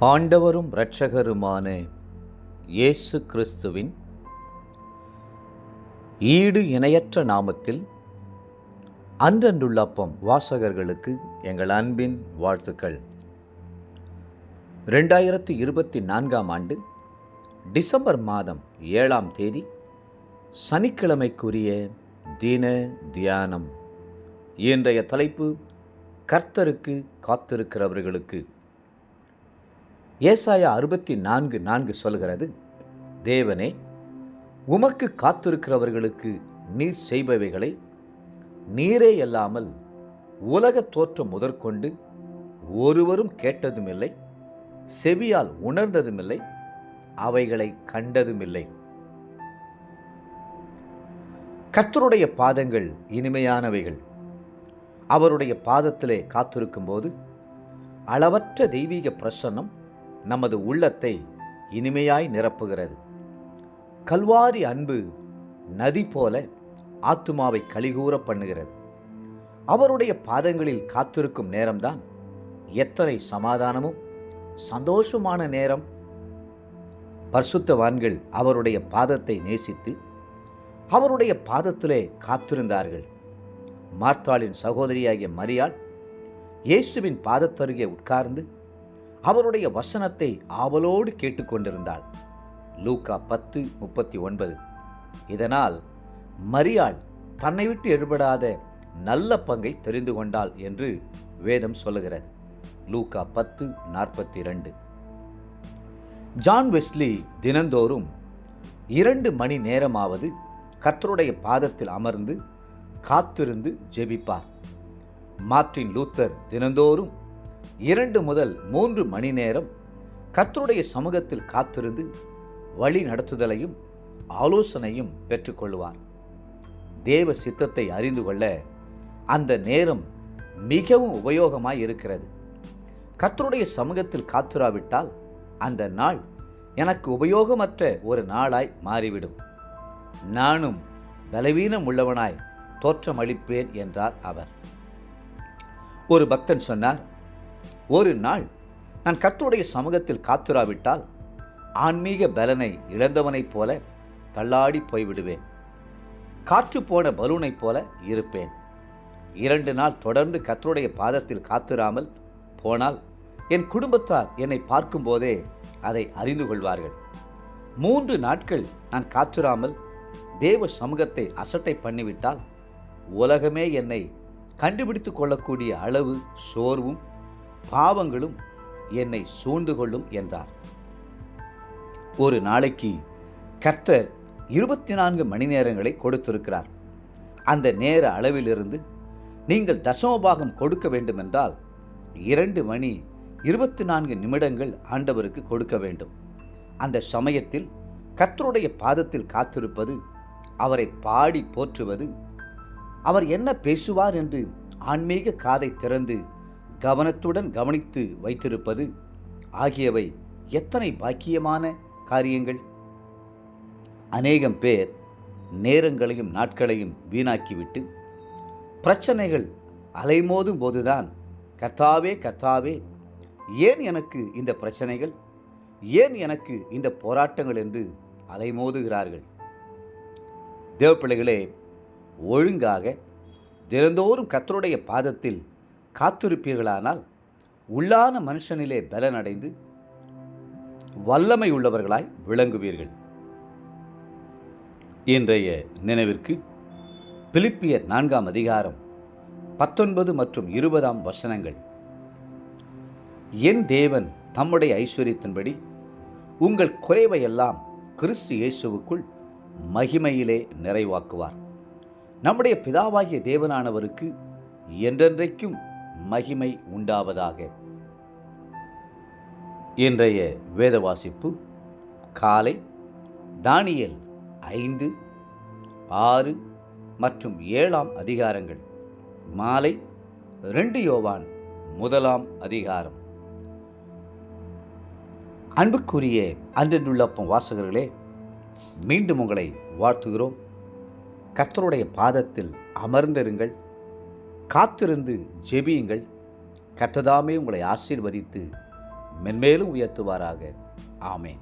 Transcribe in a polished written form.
ஆண்டவரும் இரட்சகருமான இயேசு கிறிஸ்துவின் ஈடு இணையற்ற நாமத்தில் அன்றன்றுள்ள அப்பம் வாசகர்களுக்கு எங்கள் அன்பின் வாழ்த்துக்கள். 2024 ஆண்டு டிசம்பர் மாதம் 7ஆம் தேதி சனிக்கிழமைக்குரிய தின தியானம். இன்றைய தலைப்பு, கர்த்தருக்கு காத்திருக்கிறவர்களுக்கு. ஏசாயா 64:4 சொல்கிறது, தேவனே, உமக்கு காத்திருக்கிறவர்களுக்கு நீர் செய்பவைகளை நீரே அல்லாமல் உலகத் தோற்றம் முதற்கொண்டு ஒருவரும் கேட்டதுமில்லை, செவியால் உணர்ந்ததுமில்லை, அவைகளை கண்டதுமில்லை. கர்த்தருடைய பாதங்கள் இனிமையானவைகள். அவருடைய பாதத்திலே காத்திருக்கும்போது அளவற்ற தெய்வீக பிரசன்னம் நமது உள்ளத்தை இனிமையாய் நிரப்புகிறது. கல்வாரி அன்பு நதி போல ஆத்துமாவை களிகூர பண்ணுகிறது. அவருடைய பாதங்களில் காத்திருக்கும் நேரம்தான் எத்தனை சமாதானமும் சந்தோஷமான நேரம். பரிசுத்தவான்கள் அவருடைய பாதத்தை நேசித்து அவருடைய பாதத்திலே காத்திருந்தார்கள். மார்த்தாளின் சகோதரியாகிய மரியாள் இயேசுவின் பாதத்தருகே உட்கார்ந்து அவருடைய வசனத்தை ஆவலோடு கேட்டுக்கொண்டிருந்தாள். லூக்கா 10:39. இதனால் மரியாள் தன்னை விட்டு எடுபடாத நல்ல பங்கை தெரிந்து கொண்டாள் என்று வேதம் சொல்லுகிறது. லூக்கா 10:42. ஜான் வெஸ்லி தினந்தோறும் 2 மணி நேரமாவது கர்த்தருடைய பாதத்தில் அமர்ந்து காத்திருந்து ஜெபிப்பார். மார்ட்டின் லூத்தர் தினந்தோறும் 2 முதல் 3 மணி நேரம் கர்த்தருடைய சமூகத்தில் காத்திருந்து வழி நடத்துதலையும் ஆலோசனையும் பெற்றுக்கொள்வார். தேவ சித்தத்தை அறிந்து கொள்ள அந்த நேரம் மிகவும் உபயோகமாய் இருக்கிறது. கர்த்தருடைய சமூகத்தில் காத்திராவிட்டால் அந்த நாள் எனக்கு உபயோகமற்ற ஒரு நாளாய் மாறிவிடும். நானும் பலவீனம் உள்ளவனாய் தோற்றமளிப்பேன் என்றார் அவர். ஒரு பக்தன் சொன்னார், ஒரு நாள் நான் கர்த்தருடைய சமூகத்தில் காத்திராவிட்டால் ஆன்மீக பலனை இழந்தவனைப் போல தள்ளாடி போய்விடுவேன். காற்று போன பலூனைப் போல இருப்பேன். 2 நாள் தொடர்ந்து கர்த்தருடைய பாதத்தில் காத்திராமல் போனால் என் குடும்பத்தார் என்னை பார்க்கும்போதே அதை அறிந்து கொள்வார்கள். 3 நாட்கள் நான் காத்திராமல் தேவ சமூகத்தை அசட்டை பண்ணிவிட்டால் உலகமே என்னை கண்டுபிடித்து கொள்ளக்கூடிய அளவு சோர்வும் பாவங்களும் என்னை சூழ்ந்து கொள்ளும் என்றார். ஒரு நாளைக்கு கர்த்தர் 24 மணி நேரங்களை கொடுத்திருக்கிறார். அந்த நேர அளவிலிருந்து நீங்கள் தசமபாகம் கொடுக்க வேண்டுமென்றால் 2 மணி 24 நிமிடங்கள் ஆண்டவருக்கு கொடுக்க வேண்டும். அந்த சமயத்தில் கர்த்தருடைய பாதத்தில் காத்திருப்பது, அவரை பாடி போற்றுவது, அவர் என்ன பேசுவார் என்று ஆன்மீக காதை திறந்து கவனத்துடன் கவனித்து வைத்திருப்பது ஆகியவை எத்தனை பாக்கியமான காரியங்கள். அநேகம் பேர் நேரங்களையும் நாட்களையும் வீணாக்கிவிட்டு பிரச்சனைகள் அலைமோதும் போதுதான் கர்த்தாவே கர்த்தாவே, ஏன் எனக்கு இந்த பிரச்சனைகள், ஏன் எனக்கு இந்த போராட்டங்கள் என்று அலைமோதுகிறார்கள். தேவப்பிள்ளைகளே, ஒழுங்காக தினந்தோறும் கர்த்தருடைய பாதத்தில் காத்திருப்பீர்களானால் உள்ளான மனுஷனிலே பலனடைந்து வல்லமை உள்ளவர்களாய் விளங்குவீர்கள். இன்றைய நினைவிற்கு பிலிப்பியர் 4ஆம் அதிகாரம் 19 மற்றும் 20ஆம் வசனங்கள். என் தேவன் தம்முடைய ஐஸ்வரியத்தின்படி உங்கள் குறைவையெல்லாம் கிறிஸ்து இயேசுவுக்குள் மகிமையிலே நிறைவாக்குவார். நம்முடைய பிதாவாகிய தேவனானவருக்கு என்றென்றைக்கும் மகிமை உண்டாவதாக. இன்றைய வேத வாசிப்பு காலை தானியேல் 5, 6 மற்றும் 7ஆம் அதிகாரங்கள், மாலை 2 யோவான் 1ஆம் அதிகாரம். அன்புக்குரிய அன்றென்றுள்ளப்பம் வாசகர்களே, மீண்டும் உங்களை வாழ்த்துகிறோம். கர்த்தருடைய பாதத்தில் அமர்ந்திருங்கள், காத்திருந்து ஜெபியுங்கள். கர்த்ததாமே உங்களை ஆசீர்வதித்து மென்மேலும் உயர்த்துவாராக. ஆமேன்.